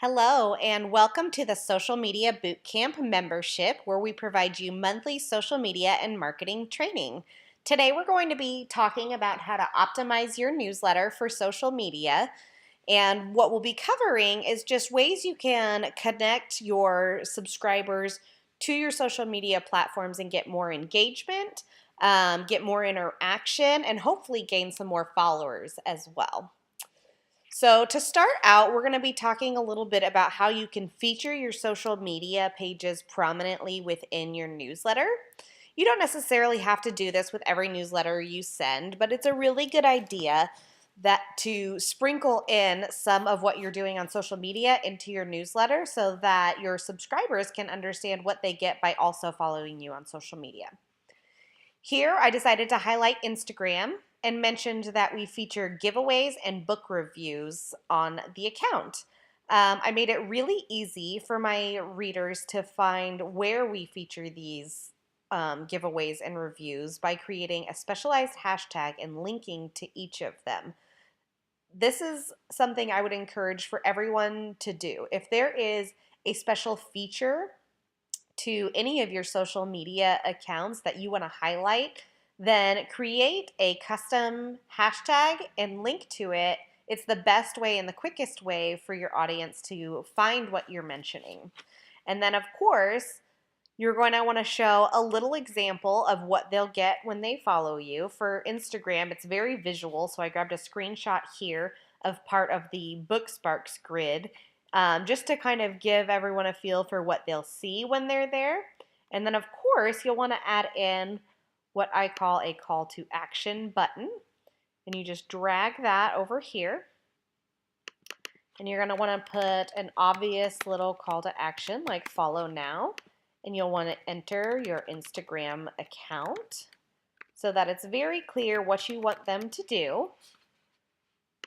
Hello, and welcome to the Social Media Bootcamp membership, where we provide you monthly social media and marketing training. Today, we're going to be talking about how to optimize your newsletter for social media. And what we'll be covering is just ways you can connect your subscribers to your social media platforms and get more engagement, get more interaction, and hopefully gain some more followers as well. So to start out, we're going to be talking a little bit about how you can feature your social media pages prominently within your newsletter. You don't necessarily have to do this with every newsletter you send, but it's a really good idea that to sprinkle in some of what you're doing on social media into your newsletter so that your subscribers can understand what they get by also following you on social media. Here, I decided to highlight Instagram and mentioned that we feature giveaways and book reviews on the account. I made it really easy for my readers to find where we feature these giveaways and reviews by creating a specialized hashtag and linking to each of them. This is something I would encourage for everyone to do. If there is a special feature to any of your social media accounts that you want to highlight, then create a custom hashtag and link to it. It's the best way and the quickest way for your audience to find what you're mentioning. And then, of course, you're going to want to show a little example of what they'll get when they follow you. For Instagram, it's very visual, so I grabbed a screenshot here of part of the BookSparks grid just to kind of give everyone a feel for what they'll see when they're there. And then, of course, you'll want to add in what I call a call to action button. And you just drag that over here. And you're going to want to put an obvious little call to action like follow now. And you'll want to enter your Instagram account so that it's very clear what you want them to do.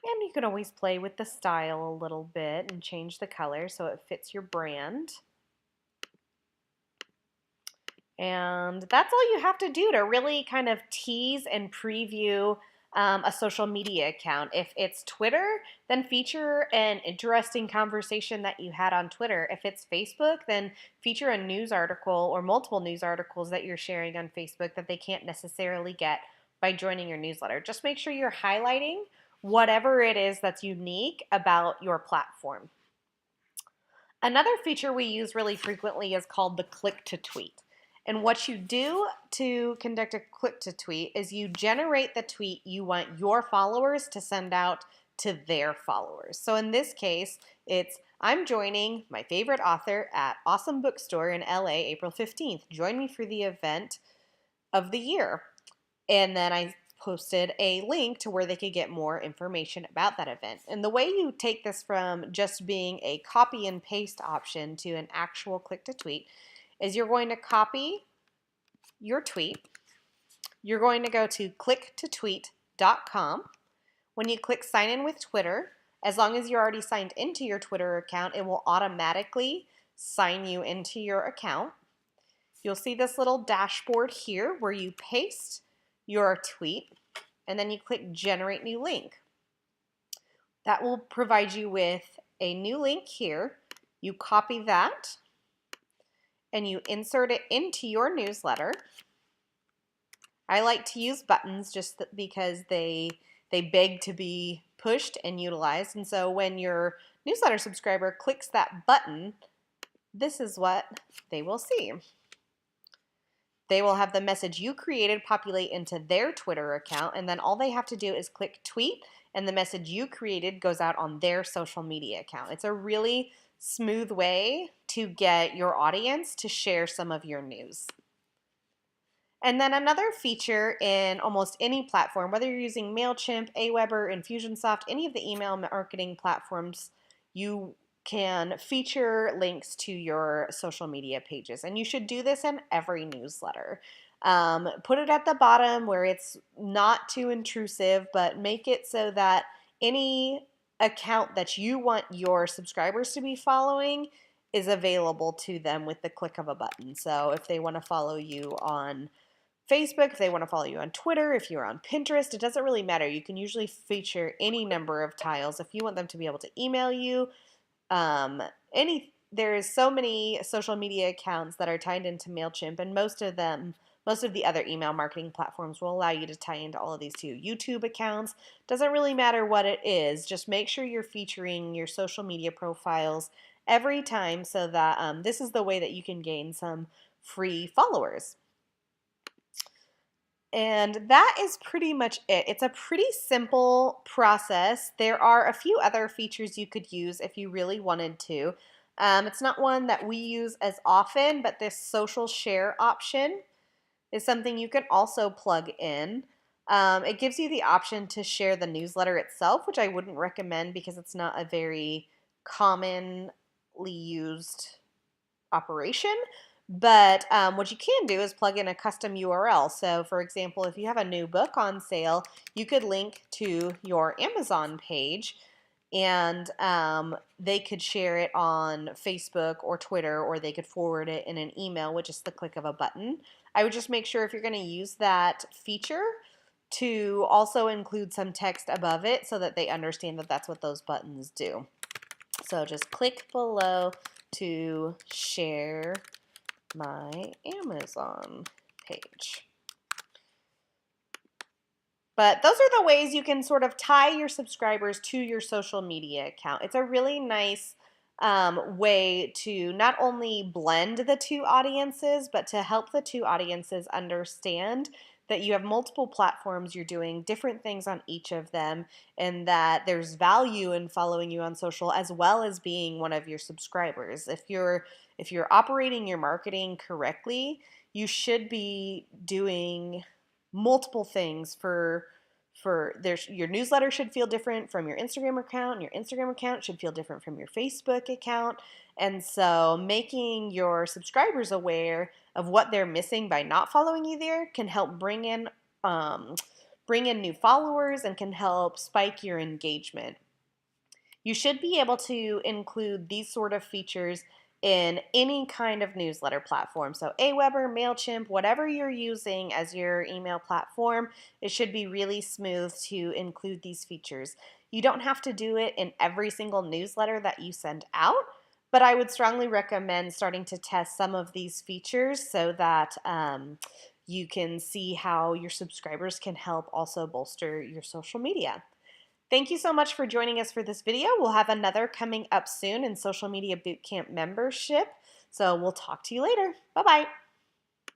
And you can always play with the style a little bit and change the color so it fits your brand. And that's all you have to do to really kind of tease and preview a social media account. If it's Twitter, then feature an interesting conversation that you had on Twitter. If it's Facebook, then feature a news article or multiple news articles that you're sharing on Facebook that they can't necessarily get by joining your newsletter. Just make sure you're highlighting whatever it is that's unique about your platform. Another feature we use really frequently is called the click to tweet. And what you do to conduct a click to tweet is you generate the tweet you want your followers to send out to their followers. So in this case, it's I'm joining my favorite author at Awesome Bookstore in LA April 15th. Join me for the event of the year. And then I posted a link to where they could get more information about that event. And the way you take this from just being a copy and paste option to an actual click to tweet is you're going to copy your tweet. You're going to go to clicktotweet.com. When you click sign in with Twitter, as long as you're already signed into your Twitter account, it will automatically sign you into your account. You'll see this little dashboard here where you paste your tweet and then you click generate new link. That will provide you with a new link here. You copy that and you insert it into your newsletter. I like to use buttons just because they beg to be pushed and utilized. And so when your newsletter subscriber clicks that button, this is what they will see. They will have the message you created populate into their Twitter account, and then all they have to do is click tweet, and the message you created goes out on their social media account. It's a really smooth way to get your audience to share some of your news. And then another feature in almost any platform, whether you're using MailChimp, Aweber, Infusionsoft, any of the email marketing platforms, you can feature links to your social media pages. And you should do this in every newsletter. Put it at the bottom where it's not too intrusive, but make it so that any account that you want your subscribers to be following is available to them with the click of a button. So if they want to follow you on Facebook, if they want to follow you on Twitter, if you're on Pinterest, it doesn't really matter. You can usually feature any number of tiles. If you want them to be able to email you, um, there's so many social media accounts that are tied into MailChimp, and most of the other email marketing platforms will allow you to tie into all of these too. YouTube accounts, doesn't really matter what it is, just make sure you're featuring your social media profiles every time so that this is the way that you can gain some free followers. And that is pretty much it. It's a pretty simple process. There are a few other features you could use if you really wanted to. It's not one that we use as often, but this social share option is something you can also plug in. It gives you the option to share the newsletter itself, which I wouldn't recommend because it's not a very commonly used operation. But what you can do is plug in a custom URL. So, for example, if you have a new book on sale, you could link to your Amazon page and they could share it on Facebook or Twitter, or they could forward it in an email with just the click of a button. I would just make sure if you're going to use that feature to also include some text above it so that they understand that that's what those buttons do. So just click below to share my Amazon page. But those are the ways you can sort of tie your subscribers to your social media account. It's a really nice way to not only blend the two audiences, but to help the two audiences understand that you have multiple platforms, you're doing different things on each of them, and that there's value in following you on social as well as being one of your subscribers. If you're operating your marketing correctly, you should be doing multiple things your newsletter should feel different from your Instagram account, and your Instagram account should feel different from your Facebook account. And so making your subscribers aware of what they're missing by not following you there can help bring in new followers and can help spike your engagement. You should be able to include these sort of features in any kind of newsletter platform. So Aweber, MailChimp, whatever you're using as your email platform, it should be really smooth to include these features. You don't have to do it in every single newsletter that you send out, but I would strongly recommend starting to test some of these features so that you can see how your subscribers can help also bolster your social media. Thank you so much for joining us for this video. We'll have another coming up soon in Social Media Bootcamp membership. So we'll talk to you later. Bye-bye.